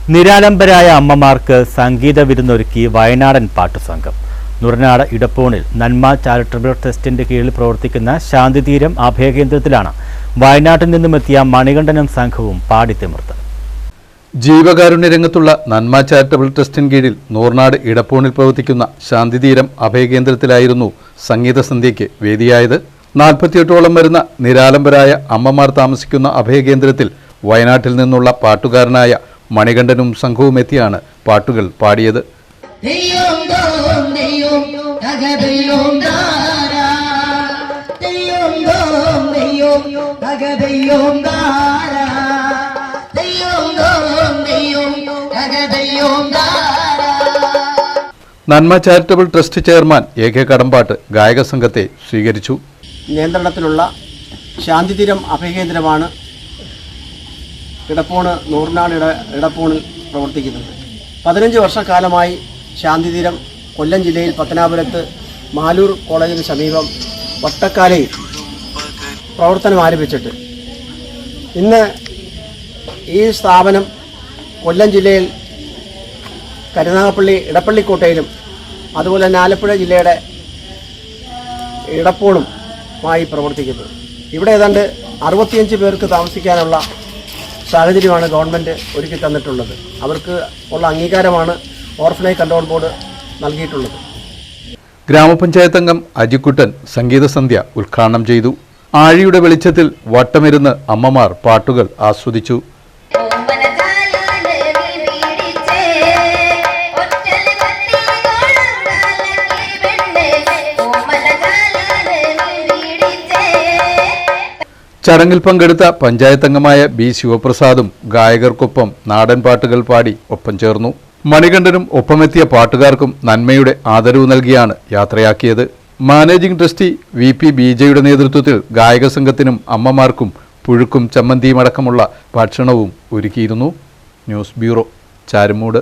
നിരാലംബരായ അമ്മമാർക്ക് സംഗീത വിരുന്നൊരുക്കി വയനാടൻ പാട്ടുസംഘം. നുറനാട് ഇടപ്പൂണിൽ നന്മ ചാരിറ്റബിൾ ട്രസ്റ്റിന്റെ കീഴിൽ പ്രവർത്തിക്കുന്ന ശാന്തിതീരം അഭയകേന്ദ്രത്തിലാണ് വയനാട്ടിൽ നിന്നുമെത്തിയ മണികണ്ഠനും സംഘവും പാടിത്തിമിർത്തത്. ജീവകാരുണ്യ രംഗത്തുള്ള നന്മ ചാരിറ്റബിൾ ട്രസ്റ്റിന് കീഴിൽ നൂർനാട് ഇടപ്പൂണിൽ പ്രവർത്തിക്കുന്ന ശാന്തിതീരം അഭയകേന്ദ്രത്തിലായിരുന്നു സംഗീത സന്ധ്യയ്ക്ക് വേദിയായത്. 48ഓളം വരുന്ന നിരാലംബരായ അമ്മമാർ താമസിക്കുന്ന അഭയകേന്ദ്രത്തിൽ വയനാട്ടിൽ നിന്നുള്ള പാട്ടുകാരനായ മണികണ്ഠനും സംഘവും എത്തിയാണ് പാട്ടുകൾ പാടിയത്. നന്മ charitable trust chairman AK Kadambattu ഗായക സംഘത്തെ സ്വീകരിച്ചു. നിയന്ത്രണത്തിലുള്ള ശാന്തിതീരം അഭയകേന്ദ്രമാണ് ഇടപ്പൂണ് നൂർനാട് ഇടപ്പൂണിൽ പ്രവർത്തിക്കുന്നത്. 15 വർഷക്കാലമായി ശാന്തിതീരം കൊല്ലം ജില്ലയിൽ പത്തനാപുരത്ത് മാലൂർ കോളേജിന് സമീപം വട്ടക്കാലയിൽ പ്രവർത്തനം ആരംഭിച്ചിട്ട് ഇന്ന് ഈ സ്ഥാപനം കൊല്ലം ജില്ലയിൽ കരുനാഗപ്പള്ളി ഇടപ്പള്ളിക്കോട്ടയിലും അതുപോലെ തന്നെ ആലപ്പുഴ ജില്ലയുടെ ഇടപ്പൂണുമായി പ്രവർത്തിക്കുന്നു. ഇവിടെ ഏതാണ്ട് 65 പേർക്ക് താമസിക്കാനുള്ള സാഹചര്യമാണ് ഗവൺമെൻറ് ഒരുക്കി തന്നിട്ടുള്ളത്. അവർക്ക് ഉള്ള അംഗീകാരമാണ് ഓർഫനേജ് കൺട്രോൾ ബോർഡ് നൽകിയിട്ടുള്ളത്. ഗ്രാമപഞ്ചായത്ത് അംഗം അജിക്കുട്ടൻ സംഗീത സന്ധ്യ ഉദ്ഘാടനം ചെയ്തു. ആഴിയുടെ വെളിച്ചത്തിൽ വട്ടമിരുന്ന് അമ്മമാർ പാട്ടുകൾ ആസ്വദിച്ചു. ചടങ്ങിൽ പങ്കെടുത്ത പഞ്ചായത്ത് അംഗമായ B ശിവപ്രസാദും ഗായകർക്കൊപ്പം നാടൻ പാട്ടുകൾ പാടി ഒപ്പം ചേർന്നു. മണികണ്ഠനും ഒപ്പമെത്തിയ പാട്ടുകാർക്കും നന്മയുടെ ആദരവ് നൽകിയാണ് യാത്രയാക്കിയത്. മാനേജിംഗ് ട്രസ്റ്റി VP BJയുടെ നേതൃത്വത്തിൽ ഗായക സംഘത്തിനും അമ്മമാർക്കും പുഴുക്കും ചമ്മന്തിയും അടക്കമുള്ള ഭക്ഷണവും ഒരുക്കിയിരുന്നു. News bureau, Charummood.